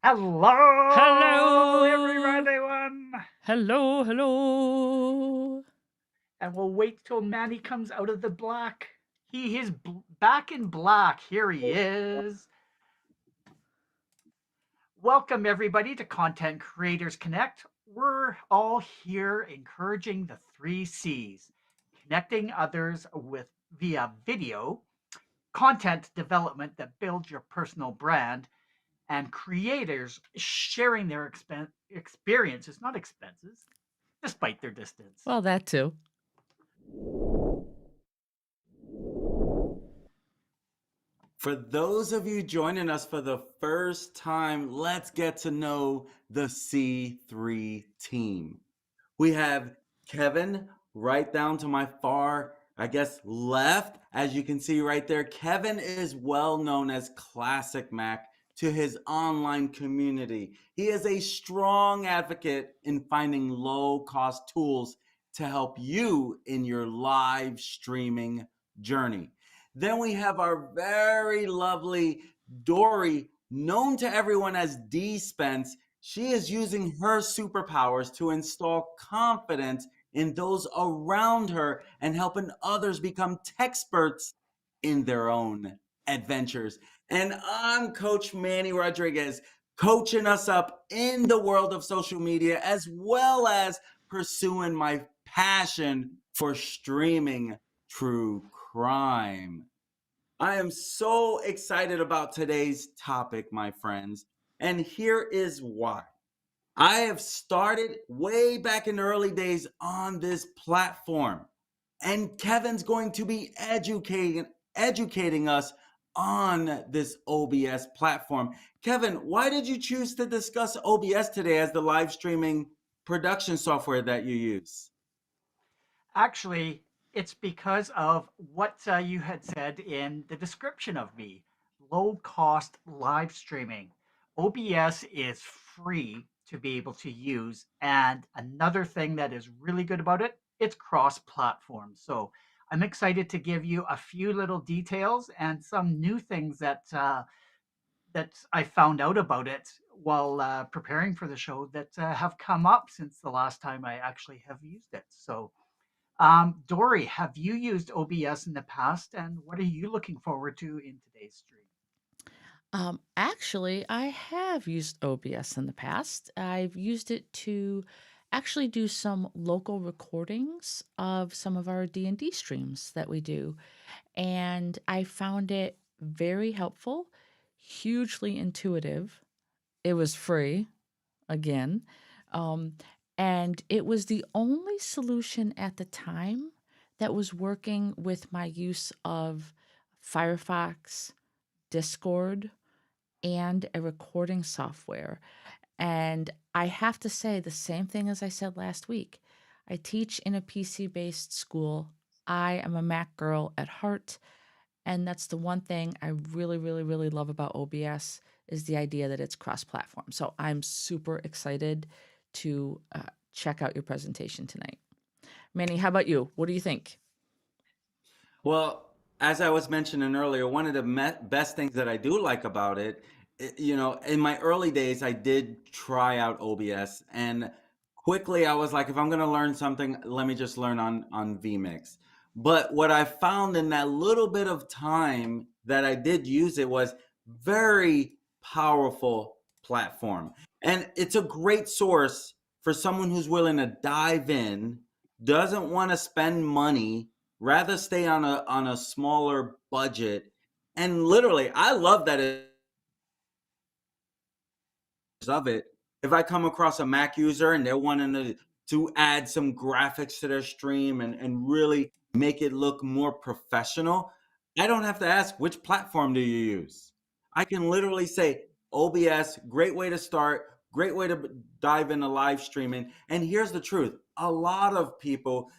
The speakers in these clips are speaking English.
Hello, Hello. everyone. Hello, hello. And we'll wait till Manny comes out of the black. He is back in black. Here he is. Welcome, everybody, to Content Creators Connect. We're all here encouraging the three C's, connecting others with via video, content development that builds your personal brand, and creators sharing their experiences, not expenses, despite their distance. Well, that too. For those of you joining us for the first time, let's get to know the C3 team. We have Kevin right down to my far, left. As you can see right there, Kevin is well known as ClasicMac to his online community. He is a strong advocate in finding low-cost tools to help you in your live streaming journey. Then we have our very lovely Dori, known to everyone as DSpence. She is using her superpowers to install confidence in those around her and helping others become techsperts in their own adventures. And I'm Coach Manny Rodriguez, coaching us up in the world of social media, as well as pursuing my passion for streaming true crime. I am so excited about today's topic, my friends, and here is why. I have started way back in the early days on this platform, and Kevin's going to be educating us on this OBS platform. Kevin, why did you choose to discuss OBS today as the live streaming production software that you use? Actually, it's because of what you had said in the description of me, low cost live streaming. OBS is free to be able to use. And another thing that is really good about it, it's cross platform. So I'm excited to give you a few little details and some new things that I found out about it while preparing for the show that have come up since the last time I actually have used it. So Dory, have you used OBS in the past, and what are you looking forward to in today's stream? Actually, I have used OBS in the past. I've used it to actually do some local recordings of some of our D&D streams that we do, and I found it very helpful, hugely intuitive. It was free, again. Um, and it was the only solution at the time that was working with my use of Firefox, Discord, and a recording software. And I have to say the same thing as I said last week. I teach in a PC based school. I am a Mac girl at heart. And that's the one thing I really, really, really love about OBS is the idea that it's cross-platform. So I'm super excited to check out your presentation tonight. Manny, how about you? What do you think? Well, as I was mentioning earlier, one of the best things that I do like about it, in my early days, I did try out OBS, and quickly I was like, if I'm going to learn something, let me just learn on vMix. But what I found in that little bit of time that I did use it was very powerful platform. And it's a great source for someone who's willing to dive in, doesn't want to spend money, rather stay on a smaller budget. And literally, I love that of it. If I come across a Mac user and they're wanting to add some graphics to their stream and really make it look more professional, I don't have to ask, which platform do you use? I can literally say OBS, great way to start, great way to dive into live streaming. And here's the truth, a lot of people,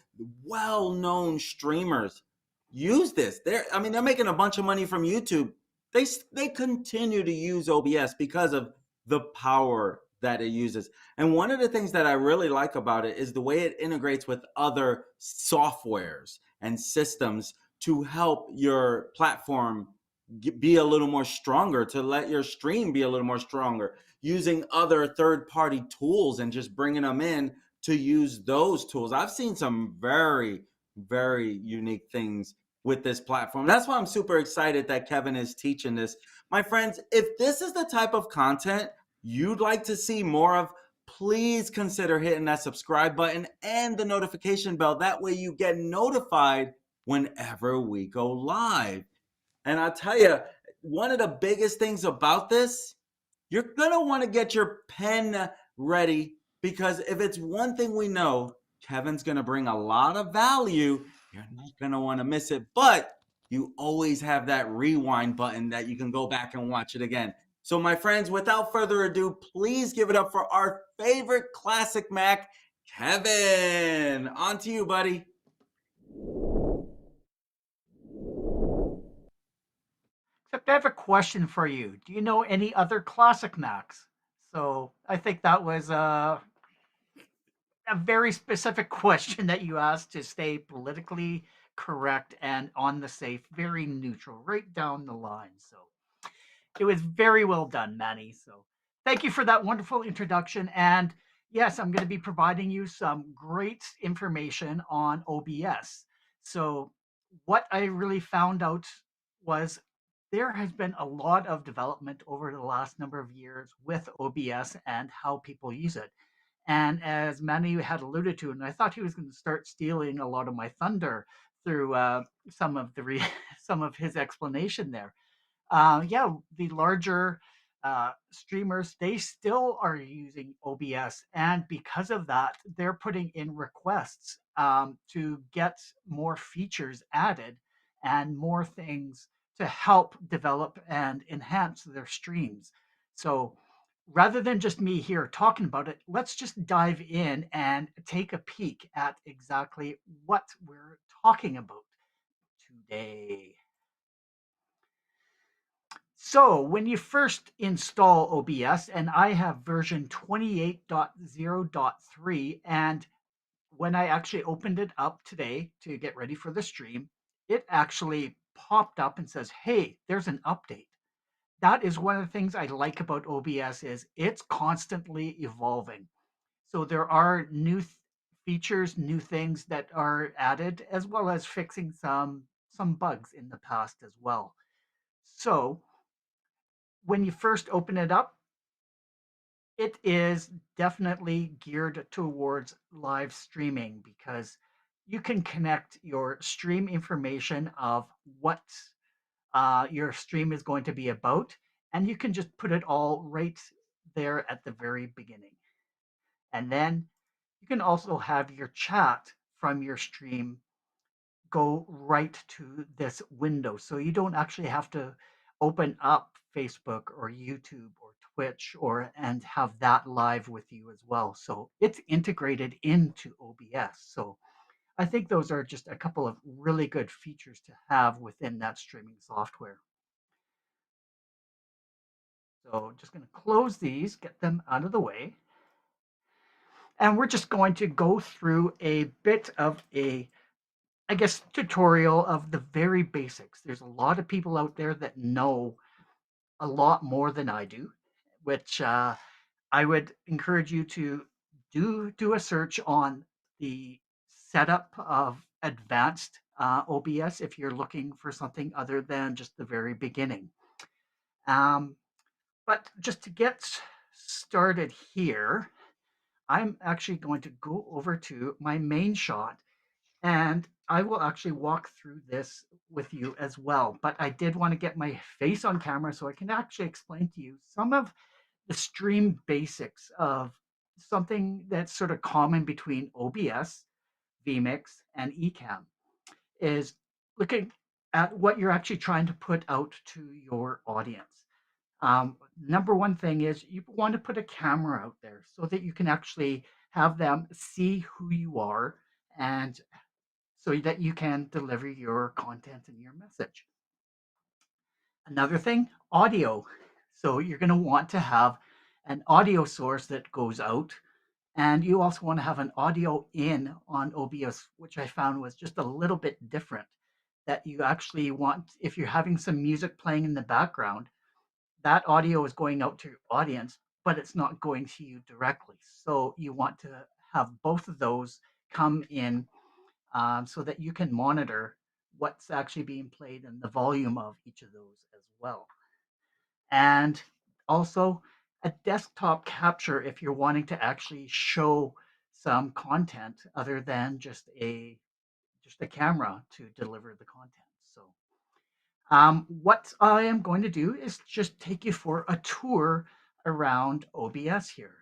well-known streamers, use this. They're making a bunch of money from YouTube. They continue to use OBS because of the power that it uses. And one of the things that I really like about it is the way it integrates with other softwares and systems to help your platform be a little more stronger, to let your stream be a little more stronger, using other third-party tools and just bringing them in to use those tools. I've seen some very, very unique things with this platform. That's why I'm super excited that Kevin is teaching this. My friends, if this is the type of content you'd like to see more of, please consider hitting that subscribe button and the notification bell. That way you get notified whenever we go live. And I'll tell you, one of the biggest things about this, you're going to want to get your pen ready, because if it's one thing we know, Kevin's going to bring a lot of value. You're not going to want to miss it, but you always have that rewind button that you can go back and watch it again. So my friends, without further ado, please give it up for our favorite Classic Mac, Kevin. On to you, buddy. Except I have a question for you. Do you know any other classic Macs? So I think that was a very specific question that you asked to stay politically correct and on the safe, very neutral, right down the line. So it was very well done, Manny. So thank you for that wonderful introduction. And yes, I'm going to be providing you some great information on OBS. So what I really found out was there has been a lot of development over the last number of years with OBS and how people use it. And as Manny had alluded to, and I thought he was going to start stealing a lot of my thunder through some of the some of his explanation there. Yeah, the larger streamers, they still are using OBS, and because of that, they're putting in requests to get more features added and more things to help develop and enhance their streams. So rather than just me here talking about it, let's just dive in and take a peek at exactly what we're talking about today. So when you first install OBS, and I have version 28.0.3, and when I actually opened it up today to get ready for the stream, it actually popped up and says, hey, there's an update. That is one of the things I like about OBS is it's constantly evolving. So there are new features, new things that are added, as well as fixing some bugs in the past as well. So when you first open it up, it is definitely geared towards live streaming because you can connect your stream information of what your stream is going to be about, and you can just put it all right there at the very beginning. And then you can also have your chat from your stream go right to this window. So you don't actually have to open up Facebook or YouTube or Twitch or and have that live with you as well. So it's integrated into OBS. So I think those are just a couple of really good features to have within that streaming software. So just going to close these, get them out of the way. And we're just going to go through a bit of a I guess, tutorial of the very basics. There's a lot of people out there that know a lot more than I do, which I would encourage you to do a search on the setup of advanced OBS if you're looking for something other than just the very beginning. But just to get started here, I'm actually going to go over to my main shot and I will actually walk through this with you as well. But I did want to get my face on camera so I can actually explain to you some of the stream basics of something that's sort of common between OBS, vMix, and Ecamm is looking at what you're actually trying to put out to your audience. Number one thing is you want to put a camera out there so that you can actually have them see who you are and so that you can deliver your content and your message. Another thing, audio. So you're going to want to have an audio source that goes out, and you also want to have an audio in on OBS, which I found was just a little bit different. that you actually want, if you're having some music playing in the background, that audio is going out to your audience, but it's not going to you directly. So you want to have both of those come in so that you can monitor what's actually being played and the volume of each of those as well. And also a desktop capture if you're wanting to actually show some content other than just a camera to deliver the content. So what I am going to do is just take you for a tour around OBS here.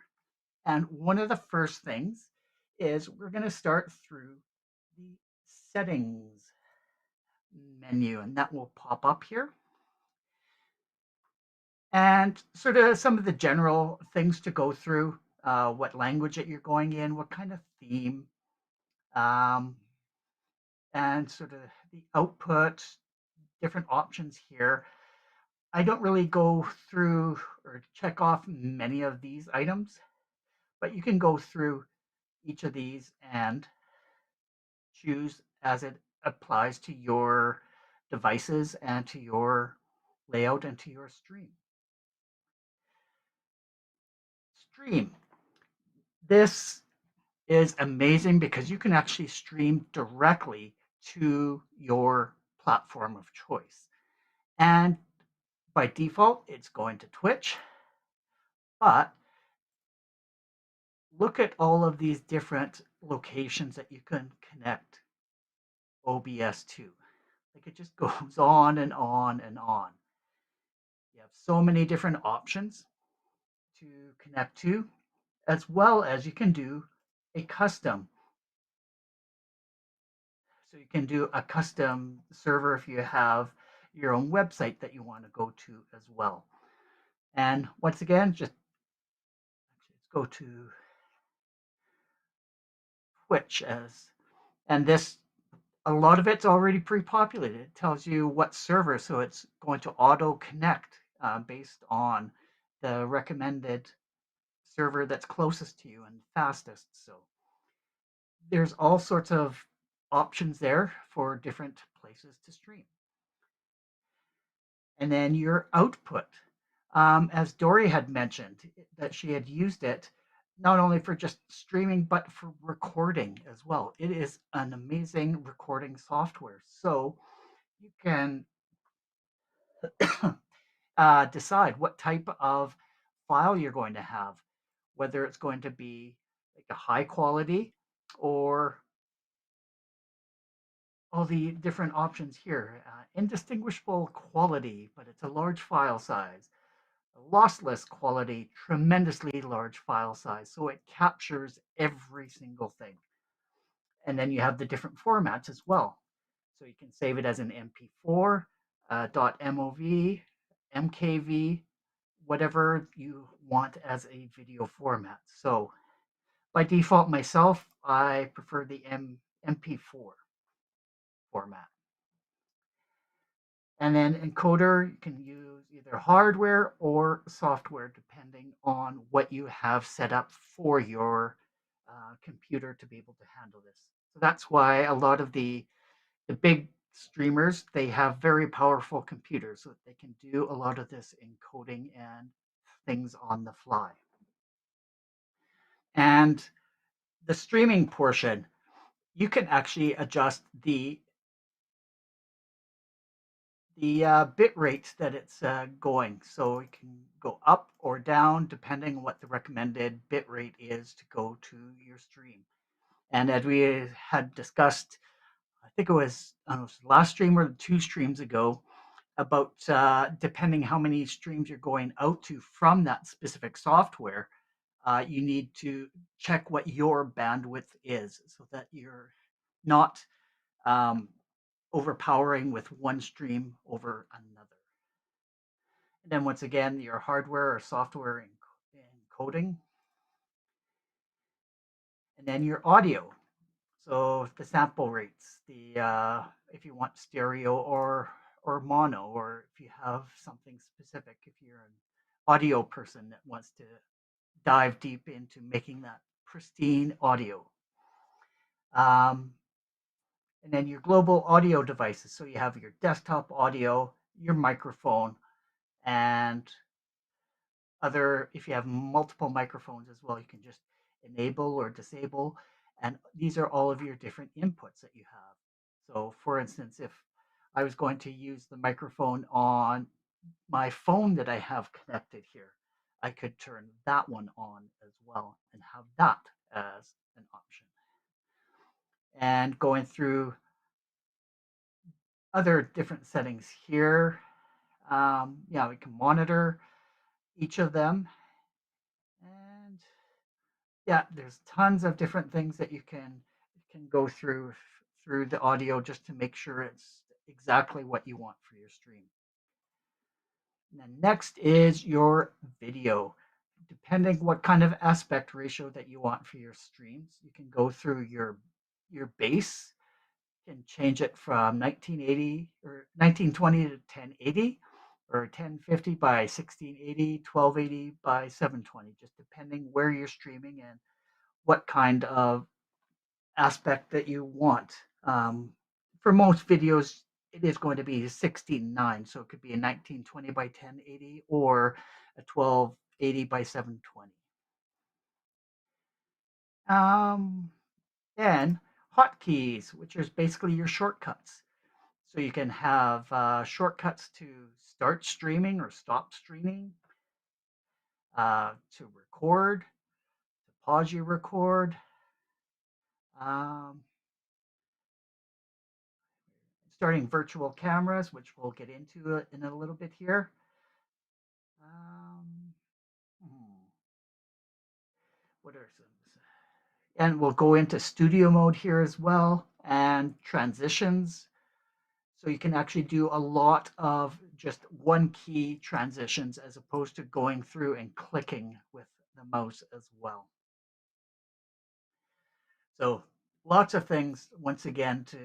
And one of the first things is we're going to start through the settings menu, and that will pop up here. And sort of some of the general things to go through, what language that you're going in, what kind of theme, um, and sort of the output, different options here. I don't really go through or check off many of these items, but you can go through each of these and choose as it applies to your devices and to your layout and to your stream. Stream. This is amazing because you can actually stream directly to your platform of choice. And by default, it's going to Twitch, but look at all of these different locations that you can connect OBS to. Like it just goes on and on and on. You have so many different options to connect to, as well as you can do a custom. So you can do a custom server if you have your own website that you want to go to as well. And once again, just let's go to Twitch and this, a lot of it's already pre-populated. It tells you what server, so it's going to auto connect based on the recommended server that's closest to you and fastest. So there's all sorts of options there for different places to stream. And then your output. As Dori had mentioned, that she had used it not only for just streaming, but for recording as well. It is an amazing recording software. So you can decide what type of file you're going to have, whether it's going to be like a high quality or all the different options here. Indistinguishable quality, but it's a large file size. Lossless quality, tremendously large file size. So it captures every single thing. And then you have the different formats as well. So you can save it as an MP4, .mov, MKV, whatever you want as a video format. So by default, myself, I prefer the MP4 format. And then encoder, you can use either hardware or software depending on what you have set up for your computer to be able to handle this. So that's why a lot of the big streamers, they have very powerful computers so that they can do a lot of this encoding and things on the fly. And the streaming portion, you can actually adjust the bit rate that it's going. So it can go up or down depending on what the recommended bit rate is to go to your stream. And as we had discussed, I think it was, I don't know, last stream or 2 streams ago, about depending how many streams you're going out to from that specific software, you need to check what your bandwidth is so that you're not overpowering with one stream over another. And then once again, your hardware or software encoding. And then your audio. So the sample rates, the if you want stereo or mono, or if you have something specific, if you're an audio person that wants to dive deep into making that pristine audio. Um, And then your global audio devices. So you have your desktop audio, your microphone, and other, if you have multiple microphones as well, you can just enable or disable. And these are all of your different inputs that you have. So for instance, if I was going to use the microphone on my phone that I have connected here, I could turn that one on as well and have that as an option. And going through other different settings here, yeah, we can monitor each of them. And yeah, there's tons of different things that you can go through the audio just to make sure it's exactly what you want for your stream. And then next is your video. Depending what kind of aspect ratio that you want for your streams, you can go through your base and change it from 1980 or 1920 to 1080 or 1050 by 1680, 1280 by 720, just depending where you're streaming and what kind of aspect that you want. For most videos, it is going to be 16:9, so it could be a 1920 by 1080 or a 1280 by 720. Then hotkeys, which is basically your shortcuts. So you can have shortcuts to start streaming or stop streaming, to record, to pause your record, um, starting virtual cameras, which we'll get into in a little bit here. Um, what are some? And we'll go into studio mode here as well and transitions. So you can actually do a lot of just one key transitions as opposed to going through and clicking with the mouse as well. So lots of things, once again, to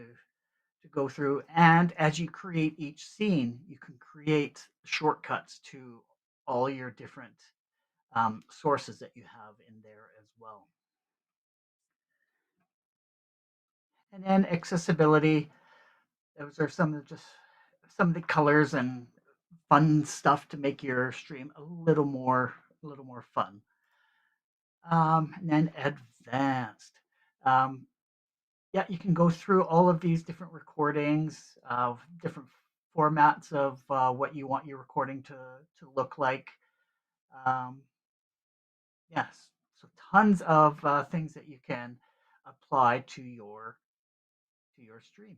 go through. And as you create each scene, you can create shortcuts to all your different sources that you have in there as well. And then accessibility, those are some of the colors and fun stuff to make your stream a little more fun. And then advanced. Um, yeah, you can go through all of these different recordings of different formats of what you want your recording to look like. Um, yes, so tons of things that you can apply to your stream.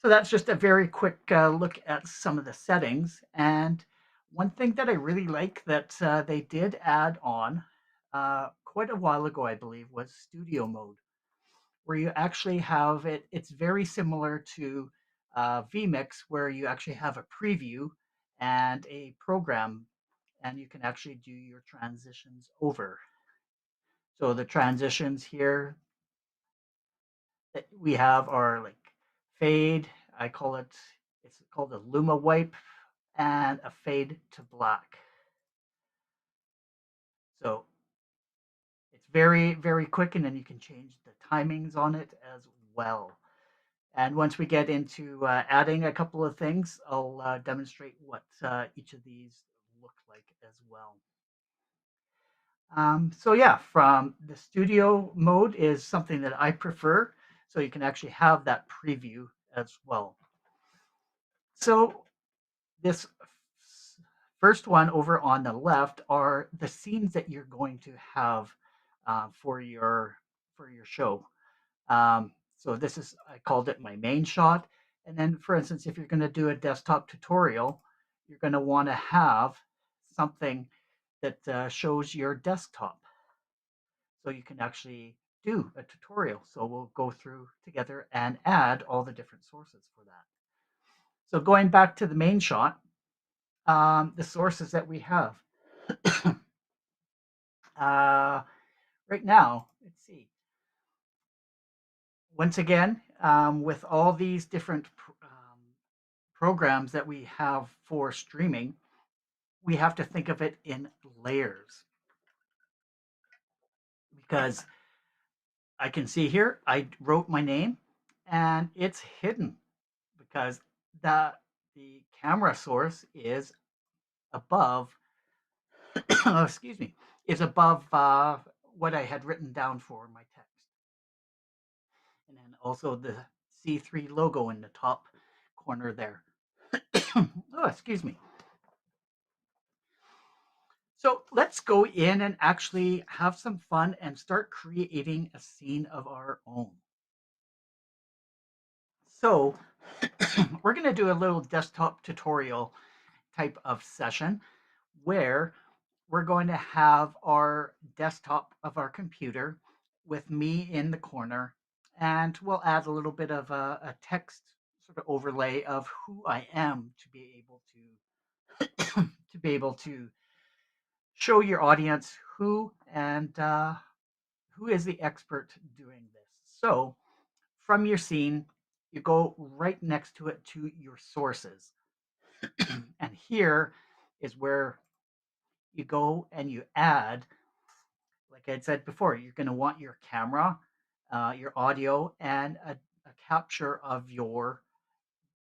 So that's just a very quick look at some of the settings. And one thing that I really like that they did add on quite a while ago, I believe, was studio mode, where you actually have it. It's very similar to vMix, where you actually have a preview and a program, and you can actually do your transitions over. So the transitions here that we have are like fade. I call it, it's called a Luma wipe, and a fade to black. So it's very, very quick, and then you can change the timings on it as well. And once we get into adding a couple of things, I'll demonstrate what each of these look like as well. So yeah, from the studio mode is something that I prefer. So you can actually have that preview as well. So this first one over on the left are the scenes that you're going to have for your show. So this is, I called it my main shot. And then, for instance, if you're going to do a desktop tutorial, you're going to want to have something that shows your desktop, so you can actually do a tutorial. So we'll go through together and add all the different sources for that. So going back to the main shot, the sources that we have. Right now, let's see. Once again, with all these different programs that we have for streaming, we have to think of it in layers, because I can see here, I wrote my name, and it's hidden because the camera source is above, oh, excuse me, is above what I had written down for my text. And then also the C3 logo in the top corner there. Oh, excuse me. So let's go in and actually have some fun and start creating a scene of our own. So we're going to do a little desktop tutorial type of session where we're going to have our desktop of our computer with me in the corner, and we'll add a little bit of a text sort of overlay of who I am to be able to show your audience who is the expert doing this. So from your scene, you go right next to it to your sources. And here is where you go and you add, like I said before, you're going to want your camera, your audio, and a capture of your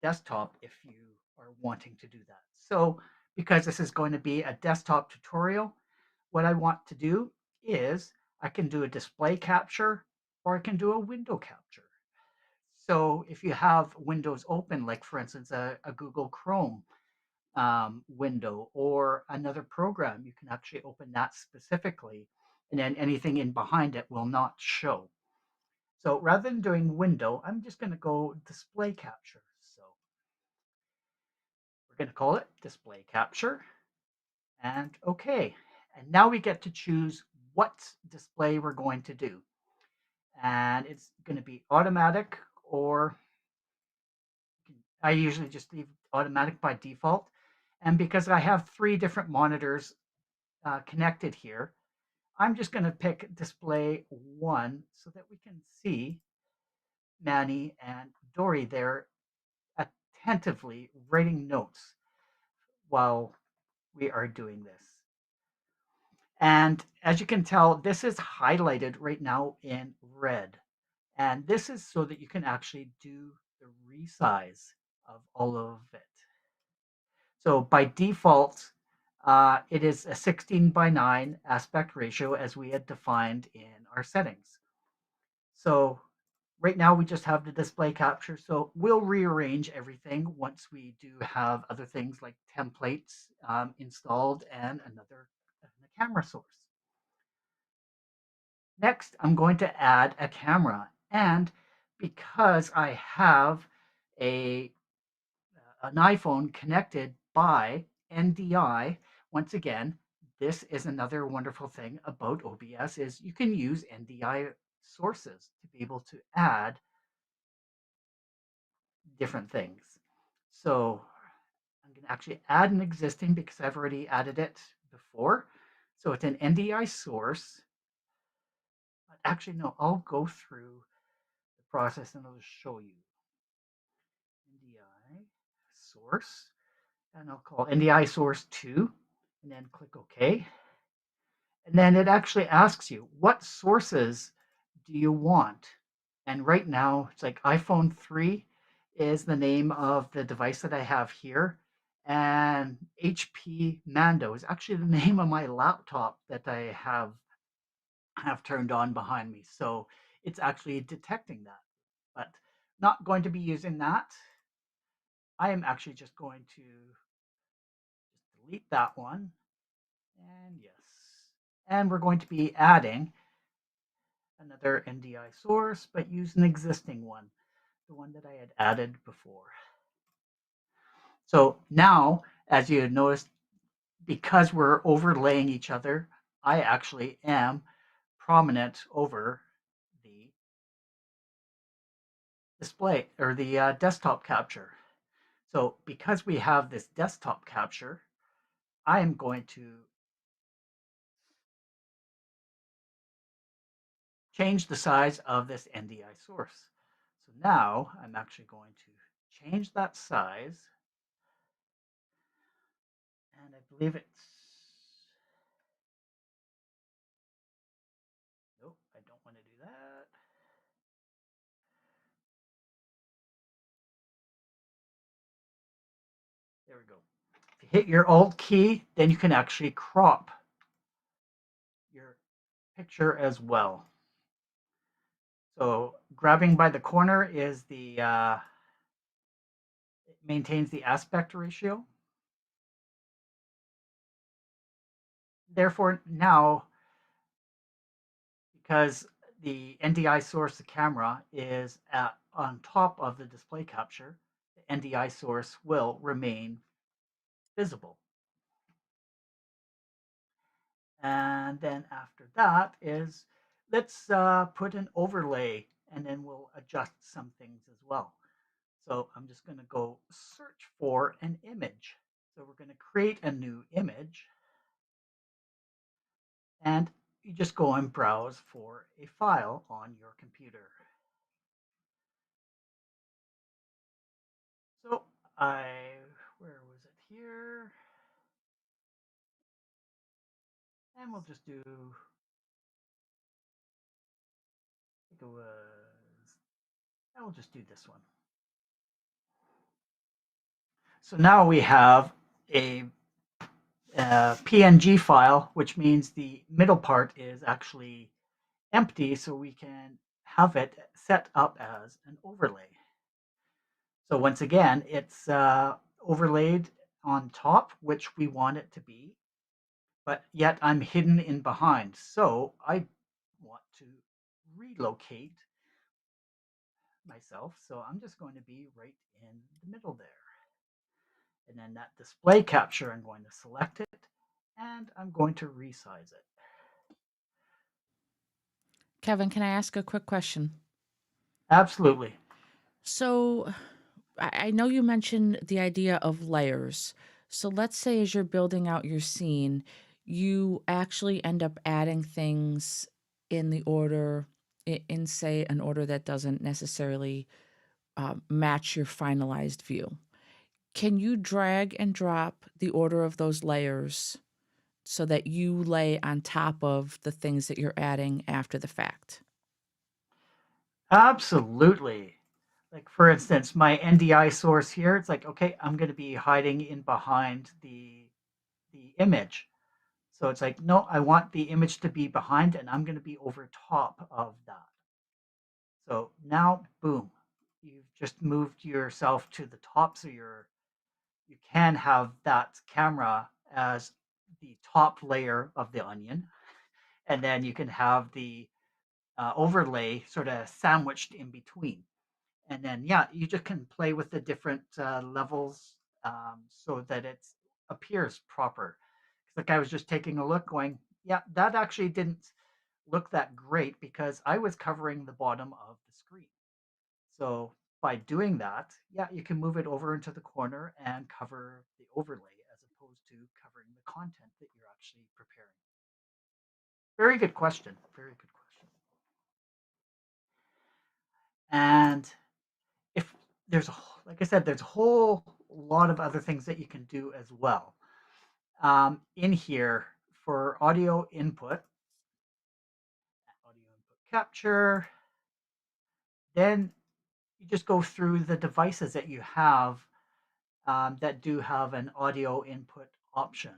desktop if you are wanting to do that. So because this is going to be a desktop tutorial, what I want to do is I can do a display capture or I can do a window capture. So if you have windows open, like for instance, a Google Chrome window or another program, you can actually open that specifically, and then anything in behind it will not show. So rather than doing window, I'm just going to go display capture. So we're going to call it display capture and okay. And now we get to choose what display we're going to do. And it's going to be automatic, or I usually just leave automatic by default. And because I have 3 different monitors connected here, I'm just going to pick display 1 so that we can see Manny and Dori there attentively writing notes while we are doing this. And as you can tell, this is highlighted right now in red. And this is so that you can actually do the resize of all of it. So by default, it is a 16:9 aspect ratio as we had defined in our settings. So right now we just have the display capture. So we'll rearrange everything once we do have other things like templates installed and a camera source. Next, I'm going to add a camera. And because I have an iPhone connected by NDI, once again, this is another wonderful thing about OBS is you can use NDI sources to be able to add different things. So I'm going to actually add an existing because I've already added it before. So it's an NDI source. Actually, no, I'll go through the process and I'll just show you. NDI source, and I'll call NDI source 2, and then click OK. And then it actually asks you, what sources do you want? And right now, it's like iPhone 3 is the name of the device that I have here. And HP Mando is actually the name of my laptop that I have turned on behind me. So it's actually detecting that, but not going to be using that. I am actually just going to just delete that one. And yes. And we're going to be adding another NDI source, but use an existing one, the one that I had added before. So now, as you noticed, because we're overlaying each other, I actually am prominent over the display or the desktop capture. So because we have this desktop capture, I am going to change the size of this NDI source. So now I'm actually going to change that size, and I believe it's, nope, I don't want to do that. we go. If you hit your Alt key, then you can actually crop your picture as well. So grabbing by the corner is it maintains the aspect ratio. Therefore, now, because the NDI source, the camera, is on top of the display capture, the NDI source will remain visible. And then after that is, let's put an overlay, and then we'll adjust some things as well. So I'm just going to go search for an image. So we're going to create a new image. And you just go and browse for a file on your computer. So where was it here? And we'll just do, I think it was, and we'll just do this one. So now we have a PNG file, which means the middle part is actually empty, so we can have it set up as an overlay. So once again, it's overlaid on top, which we want it to be, but yet I'm hidden in behind. So I want to relocate myself. So I'm just going to be right in the middle there. And then that display capture, I'm going to select it, and I'm going to resize it. Kevin, can I ask a quick question? Absolutely. So I know you mentioned the idea of layers. So let's say as you're building out your scene, you actually end up adding things in the order, in say, an order that doesn't necessarily match your finalized view. Can you drag and drop the order of those layers so that you lay on top of the things that you're adding after the fact? Absolutely. Like for instance, my NDI source here, it's like, okay, I'm going to be hiding in behind the image. So it's like, no, I want the image to be behind, and I'm going to be over top of that. So now, boom, you've just moved yourself to the top, so you can have that camera as the top layer of the onion, and then you can have the overlay sort of sandwiched in between. And then, yeah, you just can play with the different levels so that it appears proper. Like I was just taking a look, going, yeah, that actually didn't look that great because I was covering the bottom of the screen. So by doing that, yeah, you can move it over into the corner and cover the overlay as opposed to covering the content that you're actually preparing. Very good question. Very good question. And if there's like I said, there's a whole lot of other things that you can do as well. In here for audio input capture, then you just go through the devices that you have that do have an audio input option.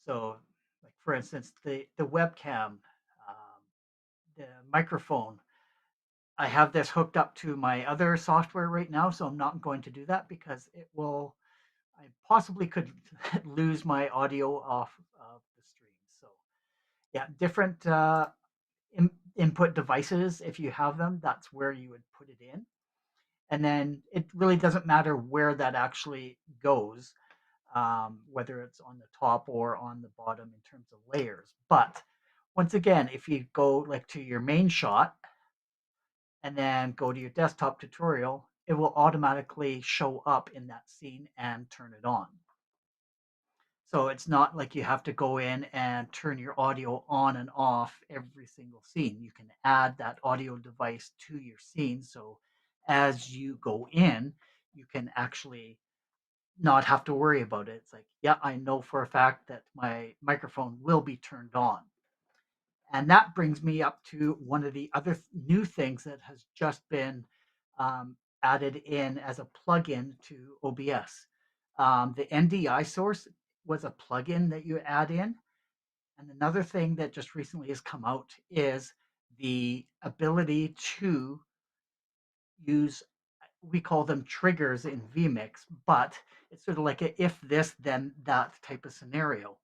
So, like for instance, the webcam, the microphone. I have this hooked up to my other software right now, so I'm not going to do that because it will. I possibly could lose my audio off of the stream. So, yeah, different input devices. If you have them, that's where you would put it in. And then it really doesn't matter where that actually goes, whether it's on the top or on the bottom in terms of layers. But once again, if you go like to your main shot and then go to your desktop tutorial, it will automatically show up in that scene and turn it on. So it's not like you have to go in and turn your audio on and off every single scene. You can add that audio device to your scene. So as you go in, you can actually not have to worry about it. It's like, yeah, I know for a fact that my microphone will be turned on. And that brings me up to one of the other new things that has just been added in as a plugin to OBS. The NDI source was a plugin that you add in. And another thing that just recently has come out is the ability to use, we call them triggers in vMix, but it's sort of like a if this, then that type of scenario.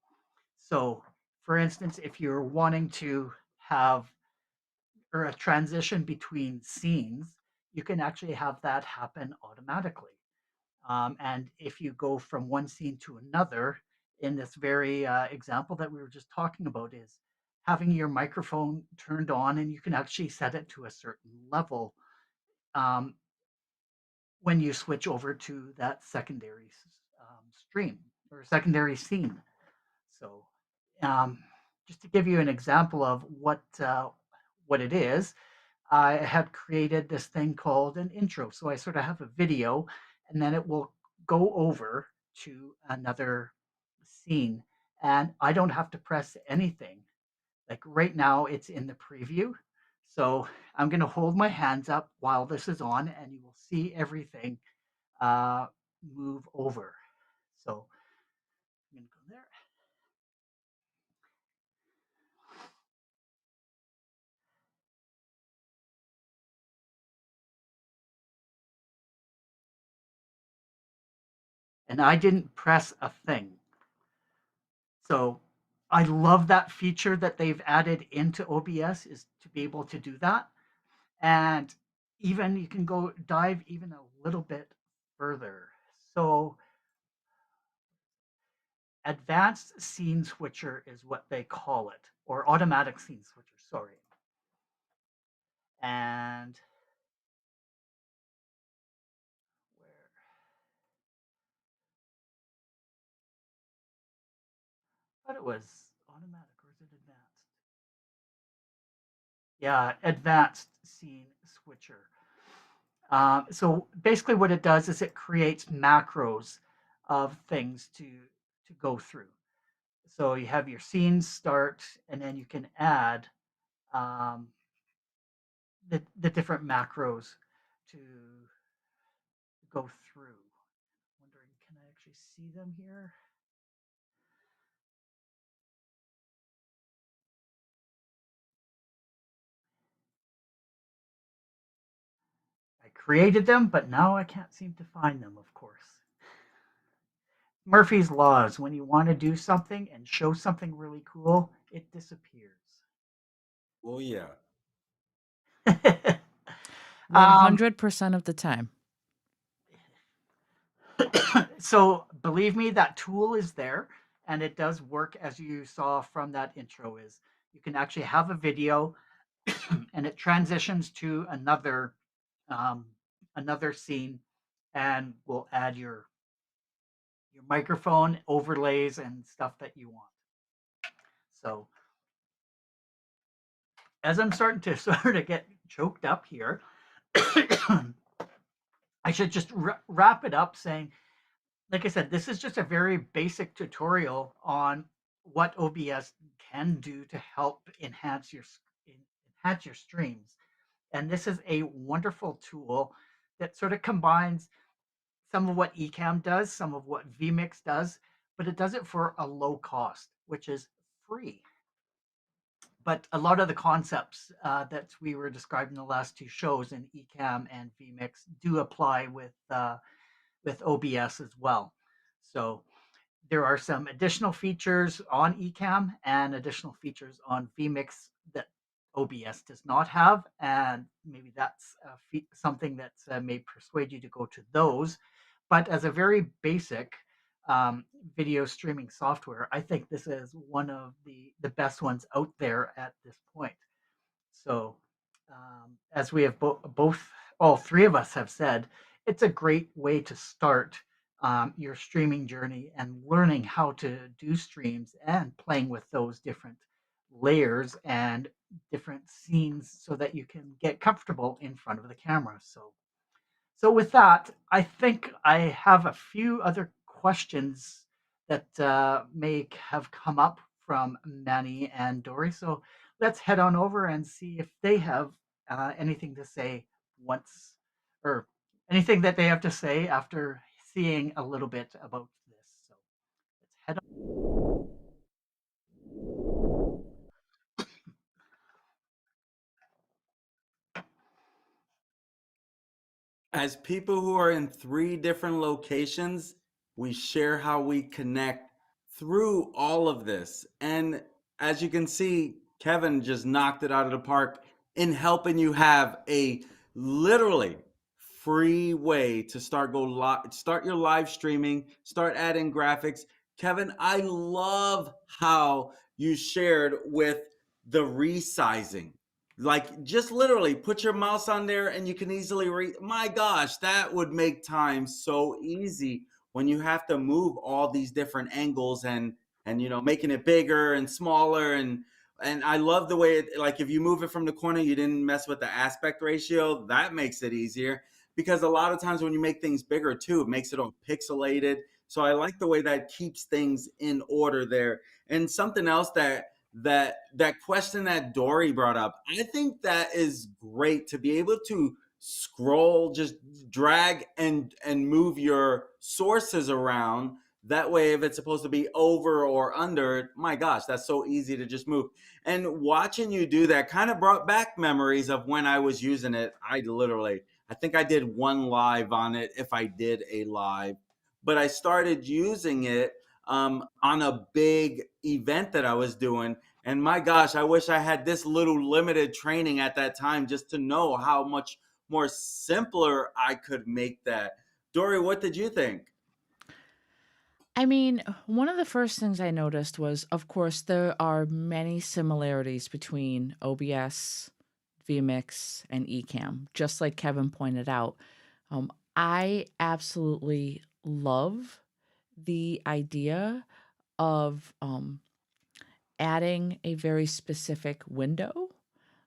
So, for instance, if you're wanting to have or a transition between scenes, you can actually have that happen automatically. And if you go from one scene to another, in this very example that we were just talking about, is having your microphone turned on, and you can actually set it to a certain level um, when you switch over to that secondary stream or secondary scene. So, um, just to give you an example of what it is, I had created this thing called an intro. So I sort of have a video, and then it will go over to another scene, and I don't have to press anything. Like right now, it's in the preview. So I'm going to hold my hands up while this is on, and you will see everything uh, move over. So I'm going to go there. And I didn't press a thing. So I love that feature that they've added into OBS, is to be able to do that. And even you can go dive even a little bit further. So advanced scene switcher is what they call it, or automatic scene switcher, sorry. And where I thought it was automatic, or is it advanced? Yeah, advanced scene switcher. So basically what it does is it creates macros of things to go through. So you have your scenes start, and then you can add um, the different macros to go through. Wondering, can I actually see them here? I created them, but now I can't seem to find them, of course. Murphy's Laws, when you want to do something and show something really cool, it disappears. Oh, yeah. 100% of the time. So believe me, that tool is there, and it does work as you saw from that intro. Is you can actually have a video and it transitions to um, another scene, and will add your microphone overlays and stuff that you want. So as I'm starting to sort of get choked up here, I should just wrap it up saying, like I said, this is just a very basic tutorial on what OBS can do to help enhance your streams. And this is a wonderful tool that sort of combines some of what Ecamm does, some of what vMix does, but it does it for a low cost, which is free. But a lot of the concepts that we were describing in the last two shows in Ecamm and vMix do apply with OBS as well. So there are some additional features on Ecamm and additional features on vMix that OBS does not have, and maybe that's something that may persuade you to go to those. But as a very basic um, video streaming software, I think this is one of the best ones out there at this point. So, as we have all three of us have said, it's a great way to start your streaming journey and learning how to do streams and playing with those different layers and different scenes so that you can get comfortable in front of the camera. So with that, I think I have a few other questions that may have come up from Manny and Dori. So let's head on over and see if they have anything to say once, or anything that they have to say after seeing a little bit about this. So let's head As people who are in 3 different locations, we share how we connect through all of this. And as you can see, Kevin just knocked it out of the park in helping you have a literally free way to start your live streaming, start adding graphics. Kevin, I love how you shared with the resizing. Like, just literally put your mouse on there and you can easily read. My gosh, that would make time so easy when you have to move all these different angles and making it bigger and smaller. And I love the way it, like, if you move it from the corner, you didn't mess with the aspect ratio. That makes it easier, because a lot of times when you make things bigger too, it makes it all pixelated. So I like the way that keeps things in order there. And something else that question that Dori brought up, I think that is great, to be able to scroll, just drag and move your sources around. That way, if it's supposed to be over or under, my gosh, that's so easy to just move. And watching you do that kind of brought back memories of when I was using it. I think I did one live on it, if I did a live, but I started using it on a big event that I was doing. And my gosh, I wish I had this little limited training at that time just to know how much more simpler I could make that. Dori, what did you think? I mean, one of the first things I noticed was, of course, there are many similarities between OBS, vMix, and Ecamm, just like Kevin pointed out. I absolutely love the idea of adding a very specific window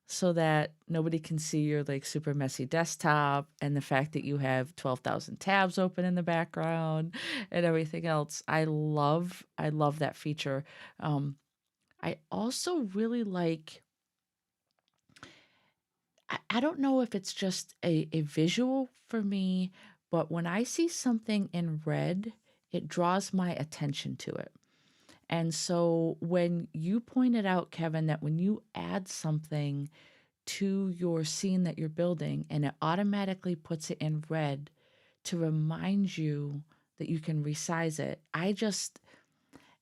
so that nobody can see your like super messy desktop, and the fact that you have 12,000 tabs open in the background and everything else. I love that feature. I also really like, I don't know if it's just a visual for me, but when I see something in red, it draws my attention to it. And so when you pointed out, Kevin, that when you add something to your scene that you're building and it automatically puts it in red to remind you that you can resize it,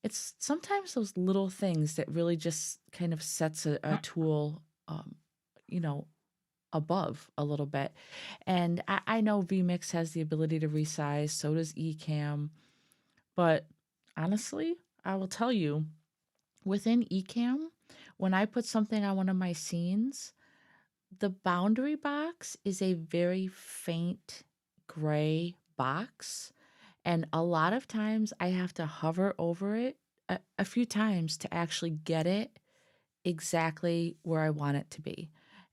it's sometimes those little things that really just kind of sets a tool, you know, above a little bit. And I know vMix has the ability to resize, so does Ecamm. But honestly, I will tell you, within Ecamm, when I put something on one of my scenes, the boundary box is a very faint gray box. And a lot of times I have to hover over it a few times to actually get it exactly where I want it to be.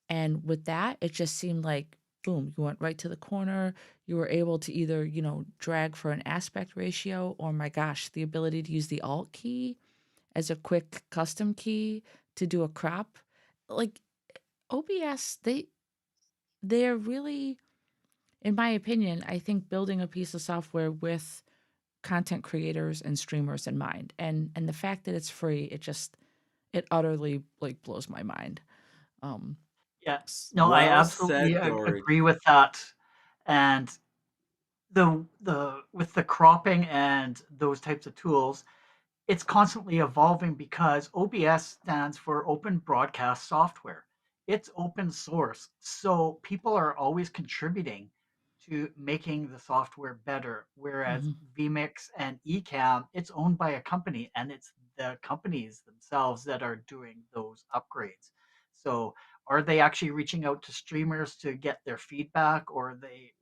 And with that, it just seemed like, boom, you went right to the corner. You were able to either, drag for an aspect ratio, or my gosh, the ability to use the Alt key as a quick custom key to do a crop. Like OBS, they're really, in my opinion, I think building a piece of software with content creators and streamers in mind. And the fact that it's free, it utterly like blows my mind. Um Yeah. s- No, I Well absolutely said, Dori. agree with that. And the with the cropping and those types of tools, it's constantly evolving because OBS stands for Open Broadcast Software. It's open source, so people are always contributing to making the software better. Whereas mhm. vMix and Ecamm, it's owned by a company, and it's the companies themselves that are doing those upgrades. So, are they actually reaching out to streamers to get their feedback, or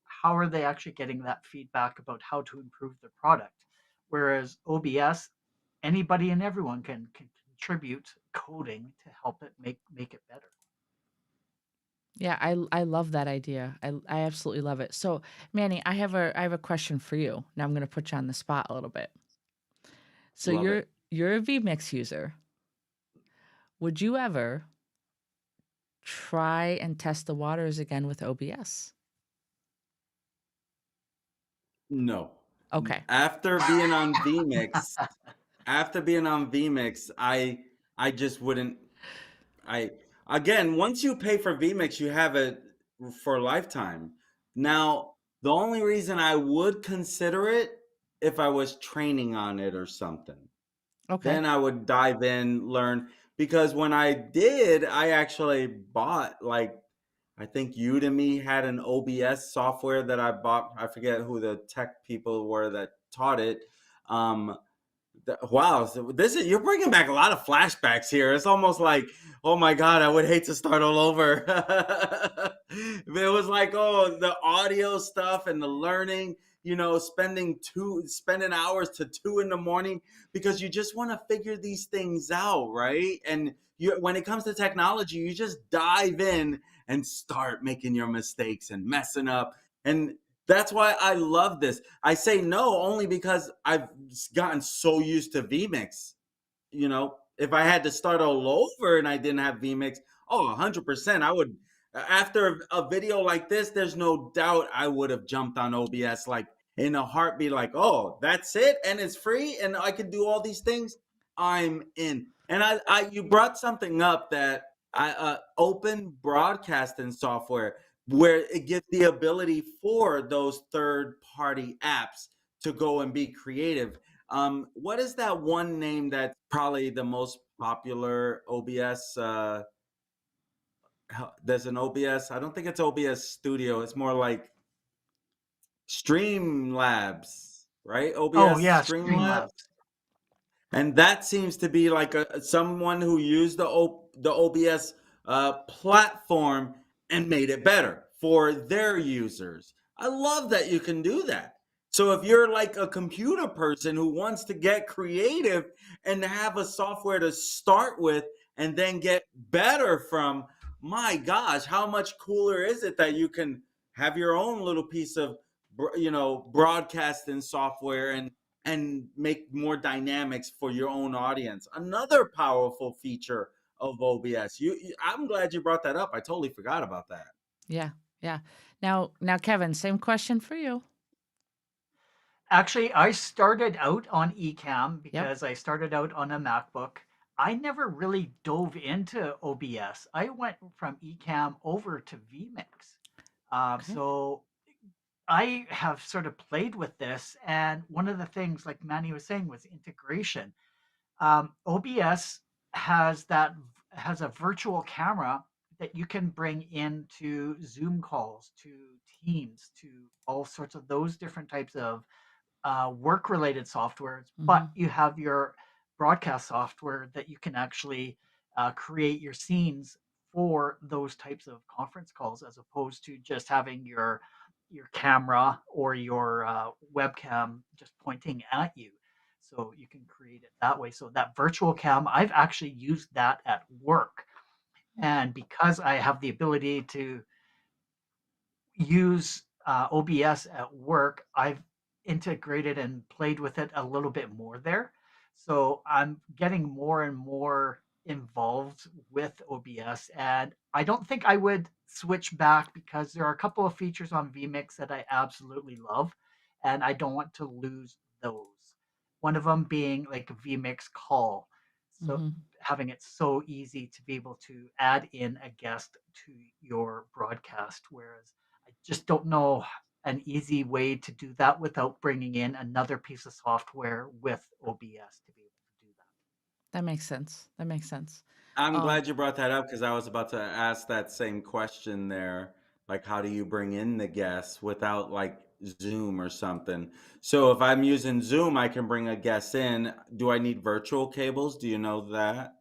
how are they actually getting that feedback about how to improve their product? Whereas OBS, anybody and everyone can contribute coding to help it make it better. Yeah, I love that idea. I absolutely love it. So, Manny, I have a question for you. Now I'm going to put you on the spot a little bit. So Love it. you're a vMix user. Would you ever try and test the waters again with OBS? No. Okay. After being on vmix I just wouldn't. I Again, once you pay for vmix, you have it for a lifetime. Now, the only reason I would consider it if I was training on it or something, Okay. then I would dive in, learn. Because when I did, I actually bought, like, I think Udemy had an OBS software that I bought. I forget who the tech people were that taught it. Um, Wow, so this is, you're bringing back a lot of flashbacks here. It's almost like, oh my god, I would hate to start all over. It was like, oh, the audio stuff and the learning, spending hours to 2 in the morning because you just want to figure these things out, right? And when it comes to technology, you just dive in and start making your mistakes and messing up. And that's why I love this. I say no only because I've gotten so used to vmix. If I had to start all over and I didn't have vmix, 100%, I would. After a video like this, there's no doubt I would have jumped on OBS like in a heartbeat. Like, oh, that's it, and it's free, and I can do all these things. I'm in. And you brought something up that open broadcasting software where it gives the ability for those third party apps to go and be creative. What is that one name that's probably the most popular OBS? There's an OBS. I don't think it's OBS Studio. It's more like Streamlabs, right? Oh OBS yeah, Streamlabs. Streamlabs. And that seems to be like someone who used the OBS platform and made it better for their users. I love that you can do that. So if you're like a computer person who wants to get creative and have a software to start with and then get better from, my gosh, how much cooler is it that you can have your own little piece of broadcasting software and make more dynamics for your own audience. Another powerful feature of OBS. I'm glad you brought that up. I totally forgot about that. Yeah. Yeah. Now, Kevin, same question for you. Actually, I started out on Ecamm Yep. because I started out on a MacBook. I never really dove into OBS. I went from Ecamm over to vMix. Okay. So I have sort of played with this, and one of the things, like Manny was saying, was integration. OBS has that has a virtual camera that you can bring into Zoom calls, to Teams, to all sorts of those different types of work related softwares, Mm-hmm. but you have your broadcast software that you can actually create your scenes for those types of conference calls, as opposed to just having your camera or your webcam just pointing at you. So you can create it that way. So that virtual cam, I've actually used that at work. And because I have the ability to use OBS at work, I've integrated and played with it a little bit more there. So I'm getting more and more involved with OBS. And I don't think I would switch back because there are a couple of features on vMix that I absolutely love. And I don't want to lose those. One of them being like a vMix call. So Mm-hmm. having it so easy to be able to add in a guest to your broadcast, whereas I just don't know an easy way to do that without bringing in another piece of software with OBS to be able to do that. That makes sense. That makes sense. I'm Um, glad you brought that up because I was about to ask that same question there. Like, how do you bring in the guests without like Zoom or something? So if I'm using Zoom, I can bring a guest in. Do I need virtual cables? Do you know that?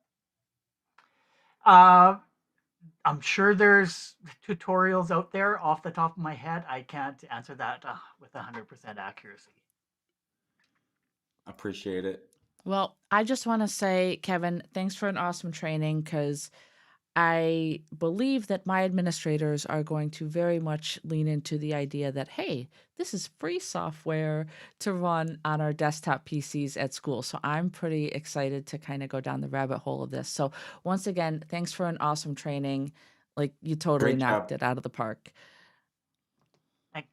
Uh, I'm sure there's tutorials out there. Off the top of my head, I can't answer that with 100% accuracy. Appreciate it. well, I just want to say, Kevin, thanks for an awesome training because I believe that my administrators are going to very much lean into the idea that, hey, this is free software to run on our desktop PCs at school. So I'm pretty excited to kind of go down the rabbit hole of this. So once again, thanks for an awesome training. Like you totally Great knocked job. it out of the park. Thanks.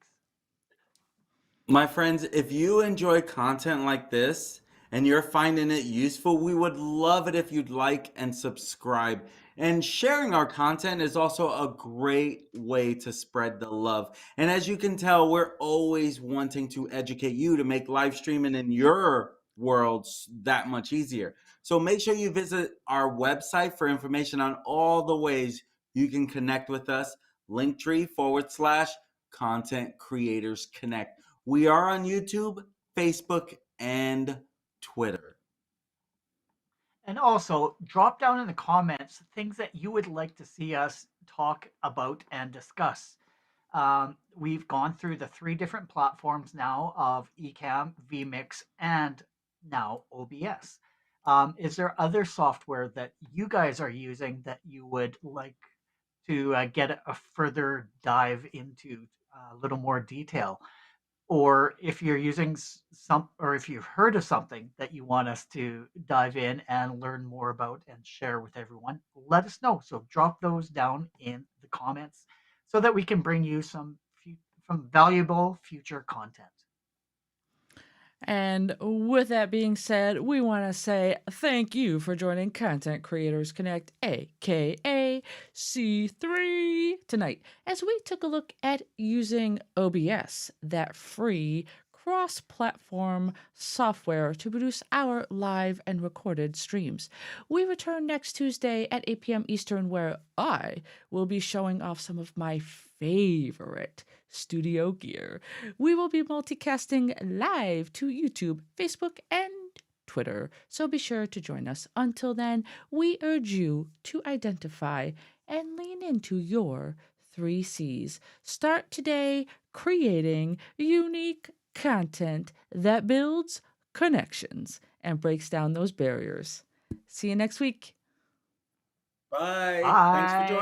My friends, if you enjoy content like this and you're finding it useful, we would love it if you'd like and subscribe. And sharing our content is also a great way to spread the love. And as you can tell, we're always wanting to educate you to make live streaming in your worlds that much easier. So make sure you visit our website for information on all the ways you can connect with us. Linktree/Content Creators Connect. We are on YouTube, Facebook, and Twitter. And also, drop down in the comments things that you would like to see us talk about and discuss. We've gone through the 3 different platforms now of Ecamm, vMix, and now OBS. Is there other software that you guys are using that you would like to get a further dive into a little more detail? Or if you're using or if you've heard of something that you want us to dive in and learn more about and share with everyone, let us know. So drop those down in the comments so that we can bring you some valuable future content. And with that being said, we want to say thank you for joining Content Creators Connect, aka C3, tonight as we took a look at using OBS, that free cross platform software to produce our live and recorded streams. We return next Tuesday at 8 p.m. Eastern, where I will be showing off some of my favorite studio gear. We will be multicasting live to YouTube, Facebook, and Twitter, so be sure to join us. Until then, we urge you to identify and lean into your 3 C's. Start today creating unique content that builds connections and breaks down those barriers. See you next week. Bye. Thanks for Bye. joining.